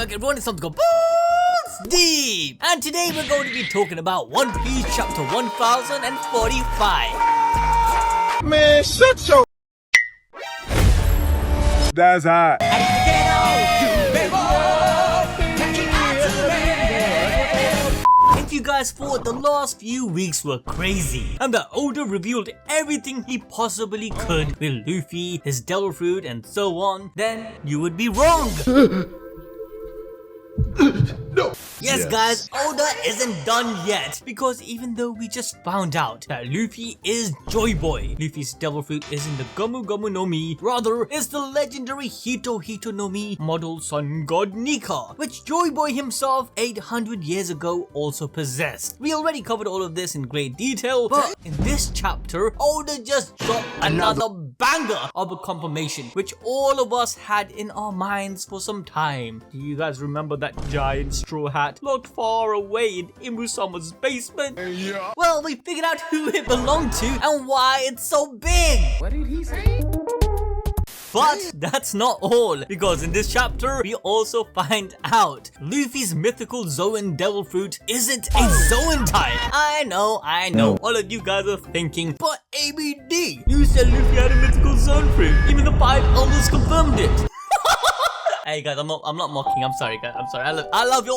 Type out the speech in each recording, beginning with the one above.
back everyone, it's time to go balls deep! And today we're going to be talking about One Piece chapter 1045. Man, shut your... That's hot. If you guys thought the last few weeks were crazy and that Oda revealed everything he possibly could with Luffy, his devil fruit and so on, then you would be wrong. No. Yes guys, Oda isn't done yet, because even though we just found out that Luffy is Joyboy, Luffy's devil fruit isn't the Gomu Gomu no Mi, rather it's the legendary HITO no Mi model sun god Nika, which Joyboy himself 800 years ago also possessed. We already covered all of this in great detail, but in this chapter, Oda just dropped another banger of a confirmation, which all of us had in our minds for some time. Do you guys remember that giant straw hat locked far away in Imu-sama's basement? Yeah. Well, we figured out who it belonged to and why it's so big. What did he say? But that's not all, because in this chapter, we also find out Luffy's mythical Zoan devil fruit isn't a Zoan type. I know, all of you guys are thinking, but ABD, you said Luffy had a mythical Zoan fruit, even the 5 elders confirmed it. Hey guys, I'm not mocking, I'm sorry guys, I'm sorry, I love you.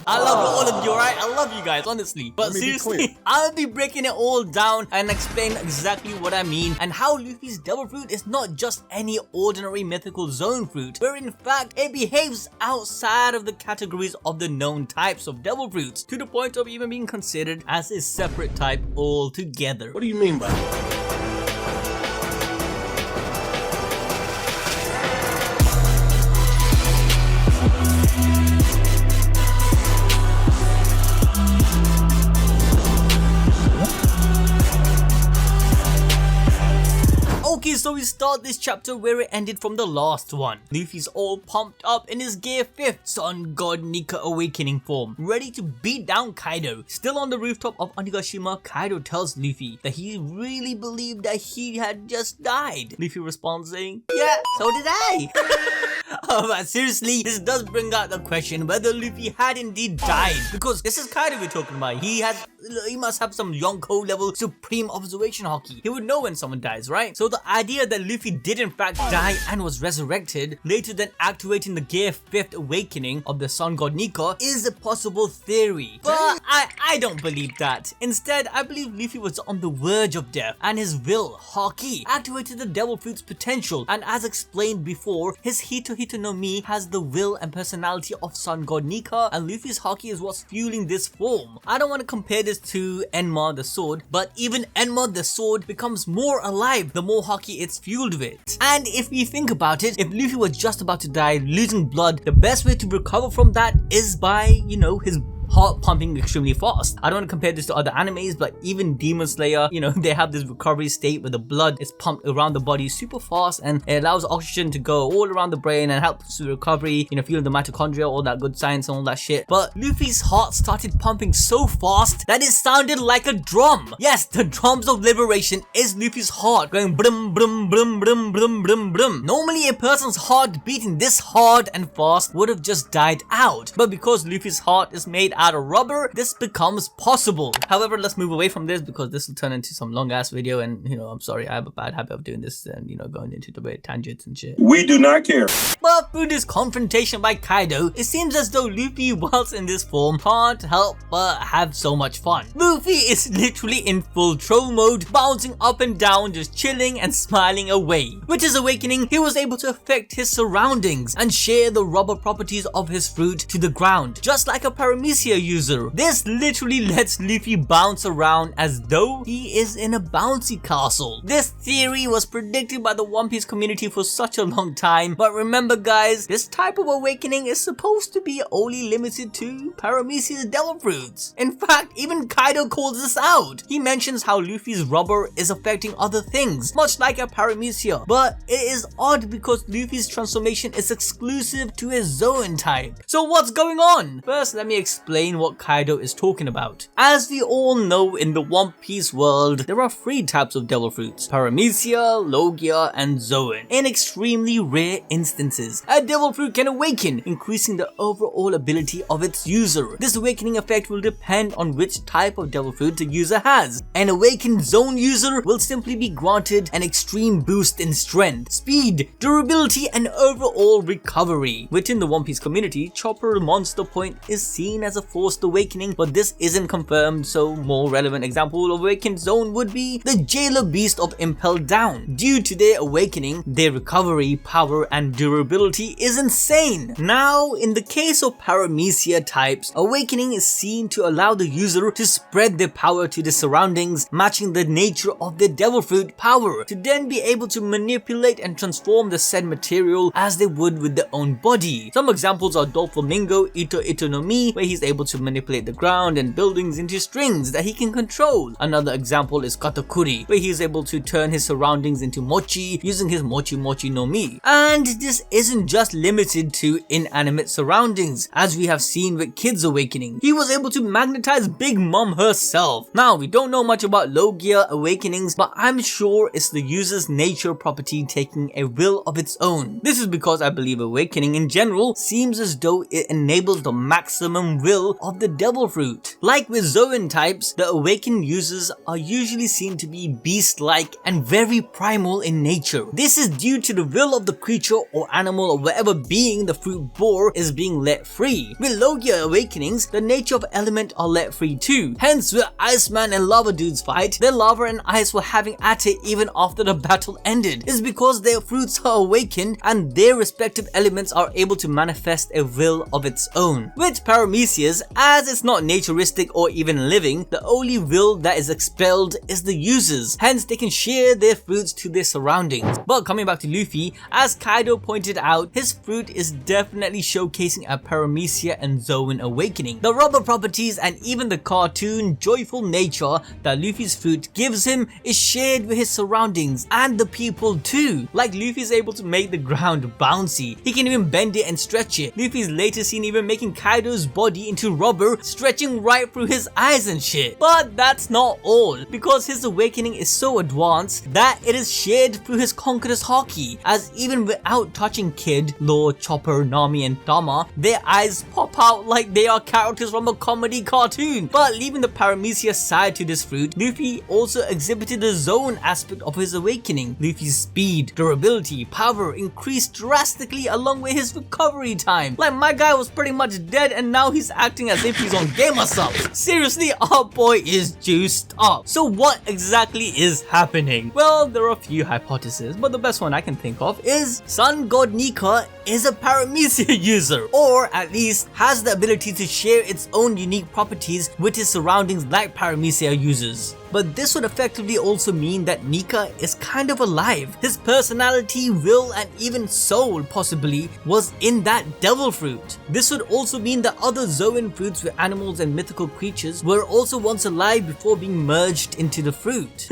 I love you, all of you, alright? I love you guys, honestly. But seriously, I'll be breaking it all down and explain exactly what I mean and how Luffy's devil fruit is not just any ordinary mythical zone fruit, where in fact it behaves outside of the categories of the known types of devil fruits, to the point of even being considered as a separate type altogether. What do you mean by that? Okay, so we start this chapter where it ended from the last one. Luffy's all pumped up in his gear 5th Sun God Nika awakening form, ready to beat down Kaido. Still on the rooftop of Onigashima, Kaido tells Luffy that he really believed that he had just died. Luffy responds saying, yeah, so did I. Oh, but seriously, this does bring out the question whether Luffy had indeed died, because this is Kaido we're talking about. He must have some yonko level supreme observation haki. He would know when someone dies, right? So the idea that Luffy did in fact die and was resurrected, later than activating the gear 5th awakening of the sun god Nika, is a possible theory. But I don't believe that. Instead, I believe Luffy was on the verge of death and his will, Haki, activated the devil fruit's potential, and as explained before, his HITO no Mi has the will and personality of sun god Nika, and Luffy's Haki is what's fueling this form. I don't want to compare this to Enma the sword, but even Enma the sword becomes more alive the more Haki it's fueled with. And if we think about it, if Luffy was just about to die, losing blood, the best way to recover from that is by, you know, his heart pumping extremely fast. I don't want to compare this to other animes, but even Demon Slayer, you know, they have this recovery state where the blood is pumped around the body super fast and it allows oxygen to go all around the brain and helps with recovery, you know, fueling the mitochondria, all that good science and all that shit. But Luffy's heart started pumping so fast that it sounded like a drum. Yes, the drums of liberation is Luffy's heart going brum brum brum brum brum brum brum. Normally a person's heart beating this hard and fast would have just died out, but because Luffy's heart is made out of rubber, this becomes possible. However, let's move away from this because this will turn into some long ass video, and you know, I'm sorry, I have a bad habit of doing this and, you know, going into the weird tangents and shit. We do not care. But through this confrontation by Kaido, it seems as though Luffy, whilst in this form, can't help but have so much fun. Luffy is literally in full troll mode, bouncing up and down, just chilling and smiling away. With his awakening, he was able to affect his surroundings and share the rubber properties of his fruit to the ground, just like a Paramecia user. This literally lets Luffy bounce around as though he is in a bouncy castle. This theory was predicted by the One Piece community for such a long time, but remember guys, this type of awakening is supposed to be only limited to Paramecia's devil fruits. In fact, even Kaido calls this out. He mentions how Luffy's rubber is affecting other things, much like a Paramecia, but it is odd because Luffy's transformation is exclusive to his Zoan type. So what's going on? First, let me explain explain what Kaido is talking about. As we all know, in the One Piece world, there are 3 types of devil fruits: Paramecia, Logia, and Zoan. In extremely rare instances, a devil fruit can awaken, increasing the overall ability of its user. This awakening effect will depend on which type of devil fruit the user has. An awakened Zoan user will simply be granted an extreme boost in strength, speed, durability, and overall recovery. Within the One Piece community, Chopper Monster Point is seen as a forced awakening, but this isn't confirmed, so more relevant example of awakened Zoan would be the Jailer Beast of Impelled Down. Due to their awakening, their recovery, power, and durability is insane. Now, in the case of Paramecia types, awakening is seen to allow the user to spread their power to the surroundings, matching the nature of their devil fruit power, to then be able to manipulate and transform the said material as they would with their own body. Some examples are Doflamingo Ito Ito no Mi, where he's able to manipulate the ground and buildings into strings that he can control. Another example is Katakuri, where he's able to turn his surroundings into mochi using his Mochi Mochi no Mi. And this isn't just limited to inanimate surroundings, as we have seen with Kid's awakening. He was able to magnetize Big Mom herself. Now, we don't know much about Logia awakenings, but I'm sure it's the user's nature property taking a will of its own. This is because I believe awakening in general seems as though it enables the maximum will of the devil fruit. Like with Zoan types, the awakened users are usually seen to be beast-like and very primal in nature. This is due to the will of the creature or animal or whatever being the fruit bore is being let free. With Logia awakenings, the nature of element are let free too. Hence, when Iceman and Lava Dudes fight, their lava and ice were having at it even after the battle ended. It's because their fruits are awakened and their respective elements are able to manifest a will of its own. With Paramecia's, as it's not naturistic or even living, the only will that is expelled is the user's. Hence, they can share their fruits to their surroundings. But coming back to Luffy, as Kaido pointed out, his fruit is definitely showcasing a Paramecia and Zoan awakening. The rubber properties and even the cartoon joyful nature that Luffy's fruit gives him is shared with his surroundings and the people too. Like Luffy's able to make the ground bouncy, he can even bend it and stretch it. Luffy's later seen even making Kaido's body into rubber, stretching right through his eyes and shit. But that's not all, because his awakening is so advanced that it is shared through his Conquerors Haki, as even without touching Kid, Law, Chopper, Nami, and Tama, their eyes pop out like they are characters from a comedy cartoon. But leaving the Paramecia side to this fruit, Luffy also exhibited the Zoan aspect of his awakening. Luffy's speed, durability, power increased drastically along with his recovery time. Like, my guy was pretty much dead and now he's acting as if he's on Gamer Subs. Seriously, our boy is juiced up. So what exactly is happening? Well, there are a few hypotheses, but the best one I can think of is Sun God Nika is a Paramecia user, or at least has the ability to share its own unique properties with his surroundings like Paramecia users. But this would effectively also mean that Nika is kind of alive. His personality, will, and even soul possibly was in that devil fruit. This would also mean that other Zoan fruits with animals and mythical creatures were also once alive before being merged into the fruit.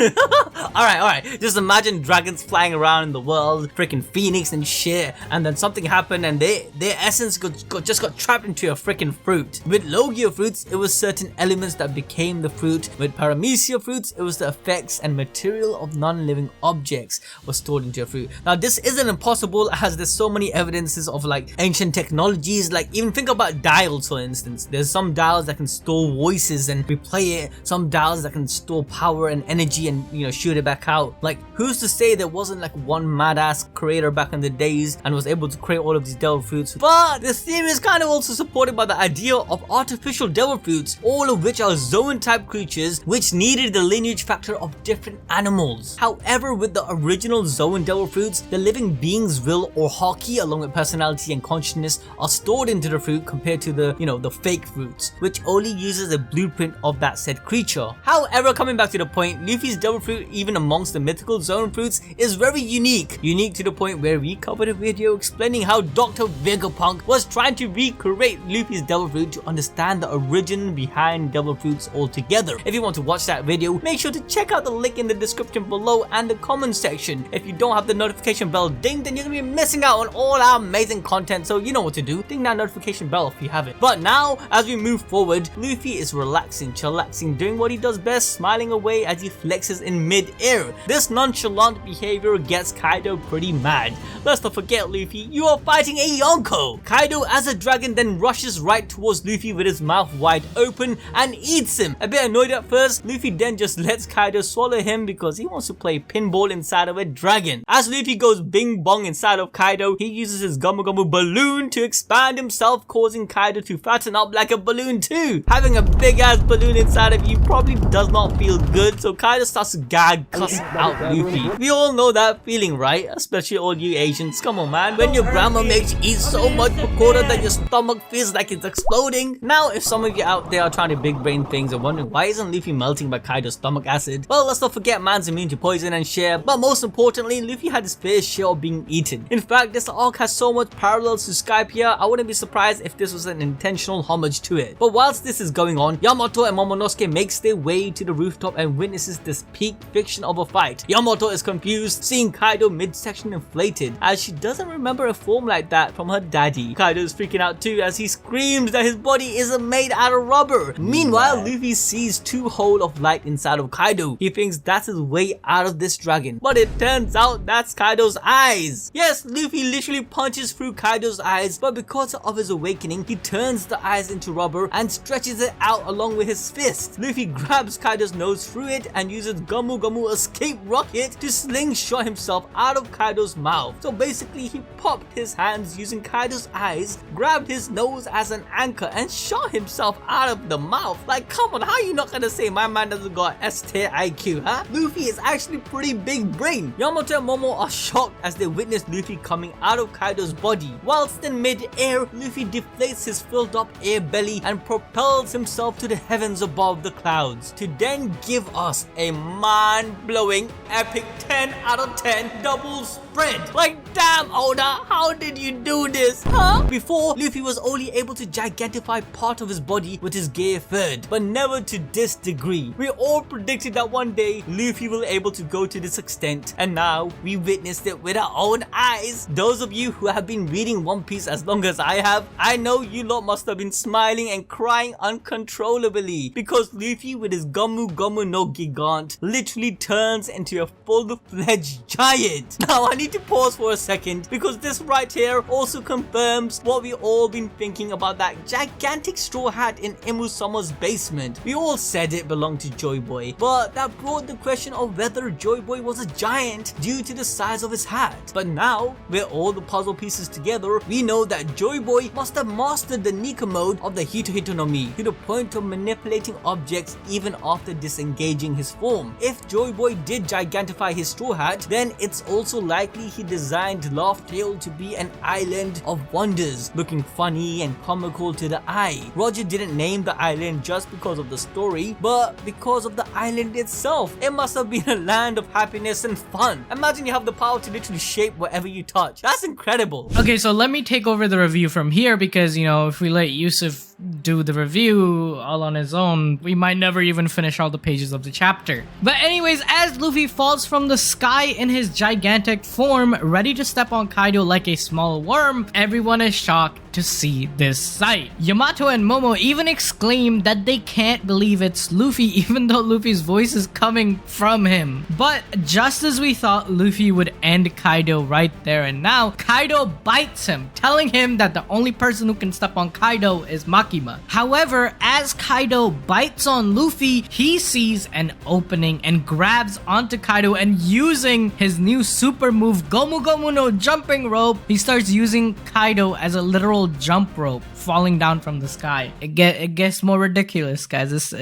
Alright, just imagine dragons flying around in the world, freaking phoenix and shit, and then something happened and their essence just got trapped into a freaking fruit. With Logia fruits, it was certain elements that became the fruit. With Paramecia fruits, it was the effects and material of non-living objects was stored into a fruit. Now, this isn't impossible, as there's so many evidences of like ancient technologies. Like, even think about dials, for instance. There's some dials that can store voices and replay it, some dials that can store power and energy and, you know, shoot it back out. Like, who's to say there wasn't like one madass creator back in the days and was able to create all of these devil fruits? But the theory is kind of also supported by the idea of artificial devil fruits, all of which are Zoan type creatures which needed the lineage factor of different animals. However, with the original Zoan devil fruits, the living being's will or Haki along with personality and consciousness are stored into the fruit compared to the, you know, the fake fruits, which only uses a blueprint of that said creature. However, coming back to the point, Luffy's devil fruit, even amongst the mythical Zoan fruits, is very unique to the point where we covered a video explaining how Dr. Vegapunk was trying to recreate Luffy's devil fruit to understand the origin behind devil fruits altogether. If you want to watch that video, make sure to check out the link in the description below and the comment section. If you don't have the notification bell dinged, then you're gonna be missing out on all our amazing content, so you know what to do. Ding that notification bell if you haven't. But now, as we move forward, Luffy is relaxing, chillaxing, doing what he does best, smiling away as he flexes in mid-air. This nonchalant behavior gets Kaido pretty mad. Let's not forget, Luffy, you are fighting a Yonko! Kaido as a dragon then rushes right towards Luffy with his mouth wide open and eats him. A bit annoyed at first, Luffy then just lets Kaido swallow him because he wants to play pinball inside of a dragon. As Luffy goes bing bong inside of Kaido, he uses his Gomu Gomu balloon to expand himself, causing Kaido to fatten up like a balloon too. Having a big ass balloon inside of you probably does not feel good, so Kaido starts to gag, cuss out Luffy. We all know that feeling, right? Especially all you Asians. Come on, man. When your grandma makes you eat so much pakora that your stomach feels like it's exploding. Now, if some of you out there are trying to big brain things and wondering why isn't Luffy melting by Kaido's stomach acid, well, let's not forget man's immune to poison and share. But most importantly, Luffy had his fair share of being eaten. In fact, this arc has so much parallels to Skypiea, I wouldn't be surprised if this was an intentional homage to it. But whilst this is going on, Yamato and Momonosuke makes their way to the rooftop and witnesses this peak fiction of a fight. Yamato is confused, seeing Kaido midsection inflated, as she doesn't remember a form like that from her daddy. Kaido is freaking out too as he screams that his body isn't made out of rubber. Meanwhile, Luffy sees two holes of light inside of Kaido. He thinks that's his way out of this dragon, but it turns out that's Kaido's eyes. Yes, Luffy literally punches through Kaido's eyes, but because of his awakening, he turns the eyes into rubber and stretches it out along with his fist. Luffy grabs Kaido's nose through it and uses Gomu Gomu escape rocket to slingshot himself out of Kaido's mouth. So basically, he popped his hands using Kaido's eyes, grabbed his nose as an anchor and shot himself out of the mouth. Like, come on, how are you not gonna say my man doesn't got S-tier IQ, huh? Luffy is actually pretty big brain. Yamato and Momo are shocked as they witness Luffy coming out of Kaido's body. Whilst in mid-air, Luffy deflates his filled up air belly and propels himself to the heavens above the clouds, to then give us a mind-blowing epic 10 out of 10 double spread. Like, damn Oda, how did you do this, huh? Before, Luffy was only able to gigantify part of his body with his gear third, but never to this degree. We all predicted that one day Luffy will be able to go to this extent, and now we witnessed it with our own eyes. Those of you who have been reading One Piece as long as I have, I know you lot must have been smiling and crying uncontrollably because Luffy with his Gomu Gomu no Gigant literally turns into a full-fledged giant. Now I need to pause for a second because this right here also confirms what we all been thinking about that gigantic straw hat in Imusama's basement. We all said it belonged to Joyboy, but that brought the question of whether Joyboy was a giant due to the size of his hat. But now, with all the puzzle pieces together, we know that Joyboy must have mastered the Nika mode of the HITO no Mi to the point of manipulating objects even after disengaging his form. If Joyboy did gigantify his straw hat, then it's also likely he designed Laugh Tale to be an island of wonders, looking funny and comical to the eye. Roger didn't name the island just because of the story, but because of the island itself. It must have been a land of happiness and fun. Imagine you have the power to literally shape whatever you touch. That's incredible. Okay, so let me take over the review from here because, you know, if we let Yusuf do the review all on his own, we might never even finish all the pages of the chapter. But anyways, as Luffy falls from the sky in his gigantic form, ready to step on Kaido like a small worm, everyone is shocked to see this sight. Yamato and Momo even exclaim that they can't believe it's Luffy even though Luffy's voice is coming from him. But just as we thought Luffy would end Kaido right there and now, Kaido bites him, telling him that the only person who can step on Kaido is Makima. However, as Kaido bites on Luffy, he sees an opening and grabs onto Kaido, and using his new super move Gomu Gomu no jumping rope, he starts using Kaido as a literal jump rope, falling down from the sky. It gets more ridiculous, guys.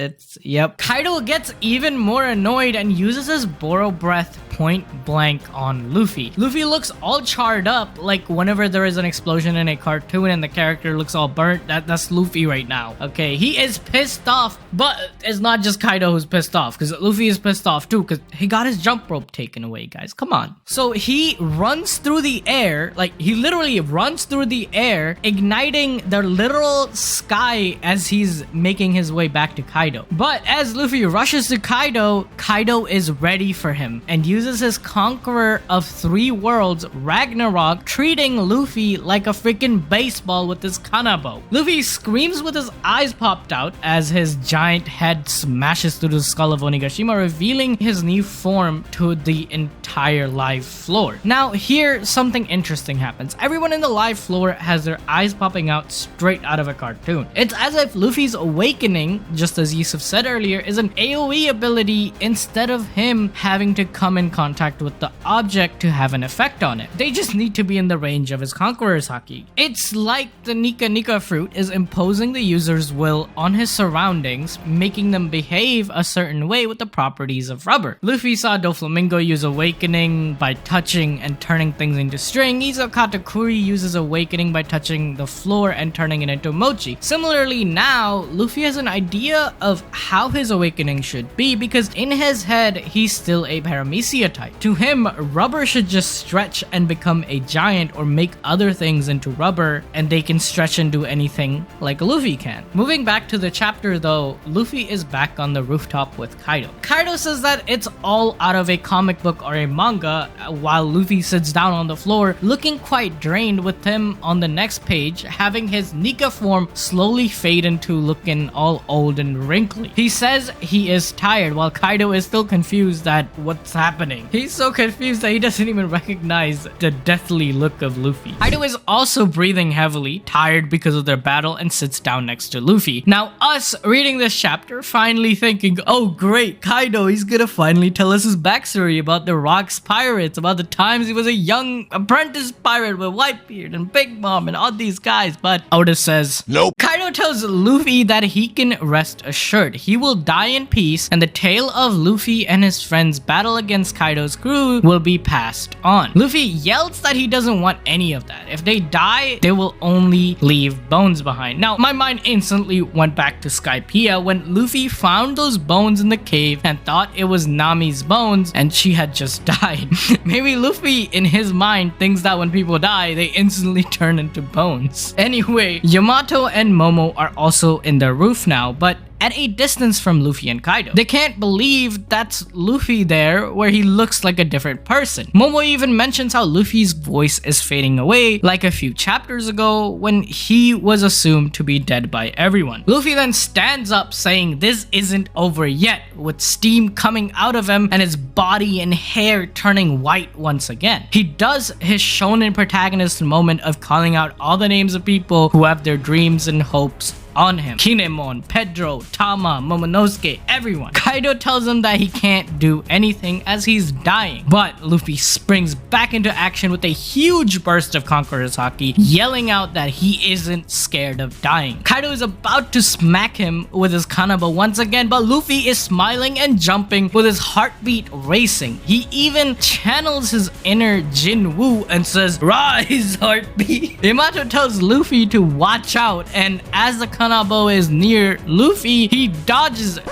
Yep. Kaido gets even more annoyed and uses his Boro breath, point blank on Luffy. Luffy looks all charred up, like whenever there is an explosion in a cartoon and the character looks all burnt. That's Luffy right now. Okay, he is pissed off, but it's not just Kaido who's pissed off, because Luffy is pissed off too, because he got his jump rope taken away, guys. Come on. So he runs through the air, like he literally runs through the air, igniting the literal sky as he's making his way back to Kaido. But as Luffy rushes to Kaido, Kaido is ready for him and uses his Conqueror of 3 Worlds, Ragnarok, treating Luffy like a freaking baseball with his kanabo. Luffy screams with his eyes popped out as his giant head smashes through the skull of Onigashima, revealing his new form to the entire live floor. Now here, something interesting happens. Everyone in the live floor has their eyes popping out straight out of a cartoon. It's as if Luffy's awakening, just as Yusuf said earlier, is an AoE ability instead of him having to come in contact with the object to have an effect on it. They just need to be in the range of his Conqueror's Haki. It's like the Nika fruit is imposing the user's will on his surroundings, making them behave a certain way with the properties of rubber. Luffy saw Doflamingo use awakening by touching and turning things into string. Izo Katakuri uses awakening by touching the floor and turning it into mochi. Similarly, now Luffy has an idea of how his awakening should be, because in his head he's still a Paramecia type. To him, rubber should just stretch and become a giant, or make other things into rubber and they can stretch and do anything like Luffy can. Moving back to the chapter though, Luffy is back on the rooftop with Kaido. Kaido says that it's all out of a comic book or a manga, while Luffy sits down on the floor looking quite drained, with him on the next page having his Nika form slowly fade into looking all old and wrinkly. He says he is tired, while Kaido is still confused at what's happening. He's so confused that he doesn't even recognize the deathly look of Luffy. Kaido is also breathing heavily, tired because of their battle, and sits down next to Luffy. Now us reading this chapter finally thinking, oh great, Kaido, he's gonna finally tell us his backstory about the Rocks pirates, about the times he was a young apprentice pirate with Whitebeard and Big Mom and all these guys. But Oda says nope. Kaido tells Luffy that he can rest assured he will die in peace, and the tale of Luffy and his friends' battle against Kaido's crew will be passed on. Luffy yells that he doesn't want any of that. If they die, they will only leave bones behind. Now my mind instantly went back to Skypiea when Luffy found those bones in the cave and thought it was Nami's bones and she had just died. Maybe Luffy in his mind thinks that when people die, they instantly turn into bones. Anyway, Yamato and Momo are also in the roof now, but at a distance from Luffy and Kaido. They can't believe that's Luffy there, where he looks like a different person. Momo even mentions how Luffy's voice is fading away, like a few chapters ago when he was assumed to be dead by everyone. Luffy then stands up saying this isn't over yet, with steam coming out of him and his body and hair turning white once again. He does his shonen protagonist moment of calling out all the names of people who have their dreams and hopes on him. Kinemon, Pedro, Tama, Momonosuke, everyone. Kaido tells him that he can't do anything as he's dying, but Luffy springs back into action with a huge burst of Conqueror's Haki, yelling out that he isn't scared of dying. Kaido is about to smack him with his kanabo once again, but Luffy is smiling and jumping with his heartbeat racing. He even channels his inner Jinwoo and says, "Rise, heartbeat." Yamato tells Luffy to watch out, and as the kanabo is near Luffy, he dodges it.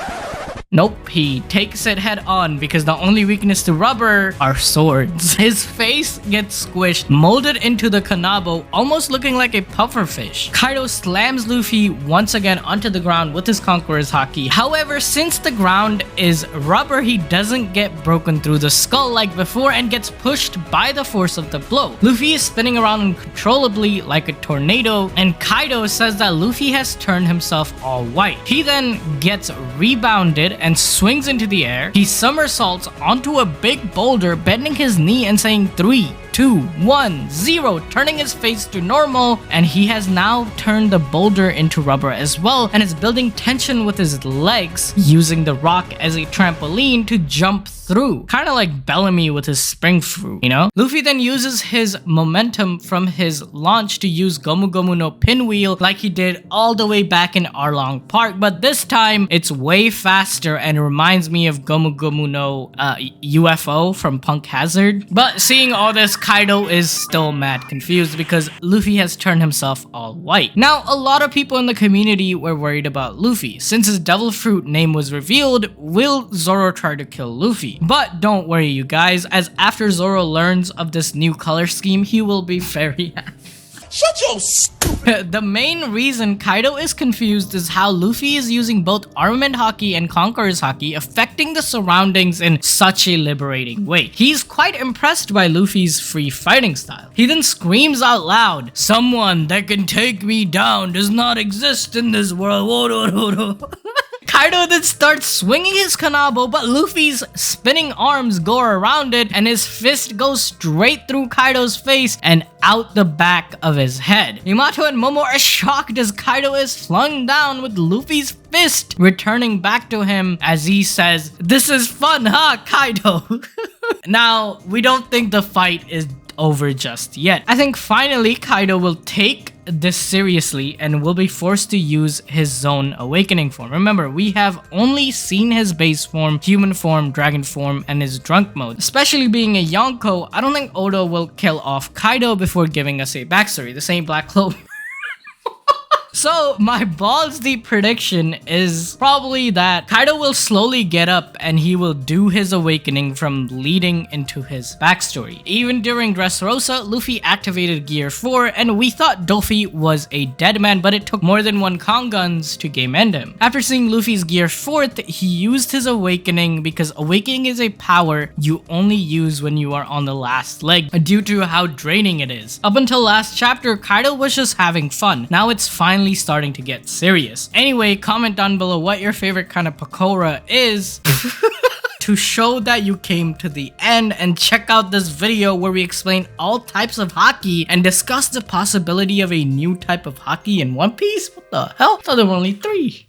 Nope, he takes it head on because the only weakness to rubber are swords. His face gets squished, molded into the kanabo, almost looking like a pufferfish. Kaido slams Luffy once again onto the ground with his Conqueror's Haki. However, since the ground is rubber, he doesn't get broken through the skull like before and gets pushed by the force of the blow. Luffy is spinning around uncontrollably like a tornado, and Kaido says that Luffy has turned himself all white. He then gets rebounded and swings into the air. He somersaults onto a big boulder, bending his knee and saying 3, 2, 1, 0, turning his face to normal, and he has now turned the boulder into rubber as well and is building tension with his legs, using the rock as a trampoline to jump through. Kind of like Bellamy with his spring fruit, you know? Luffy then uses his momentum from his launch to use Gomu Gomu no pinwheel like he did all the way back in Arlong Park, but this time it's way faster and reminds me of Gomu Gomu no UFO from Punk Hazard. But seeing all this, Kaido is still mad confused because Luffy has turned himself all white. Now, a lot of people in the community were worried about Luffy. Since his devil fruit name was revealed, will Zoro try to kill Luffy? But don't worry you guys, as after Zoro learns of this new color scheme, he will be very happy. Shut your stupid. The main reason Kaido is confused is how Luffy is using both Armament Haki and Conquerors Haki, affecting the surroundings in such a liberating way. He's quite impressed by Luffy's free fighting style. He then screams out loud, "Someone that can take me down does not exist in this world." Kaido then starts swinging his kanabo, but Luffy's spinning arms go around it and his fist goes straight through Kaido's face and out the back of his head. Yamato and Momo are shocked as Kaido is flung down with Luffy's fist returning back to him as he says, "This is fun, huh, Kaido?" Now, we don't think the fight is over just yet. I think finally Kaido will take this seriously and will be forced to use his Zoan awakening form. Remember, we have only seen his base form, human form, dragon form, and his drunk mode. Especially being a Yonko, I don't think Oda will kill off Kaido before giving us a backstory. The same Black Clover. So my balls deep prediction is probably that Kaido will slowly get up and he will do his awakening from leading into his backstory. Even during Dressrosa, Luffy activated Gear 4 and we thought Doffy was a dead man, but it took more than one Konguns to game end him. After seeing Luffy's Gear 4th, he used his awakening because awakening is a power you only use when you are on the last leg due to how draining it is. Up until last chapter, Kaido was just having fun. Now it's finally starting to get serious. Anyway, comment down below what your favorite kind of pakora is to show that you came to the end, and check out this video where we explain all types of Haki and discuss the possibility of a new type of Haki in One Piece. What the hell? I thought there were only 3.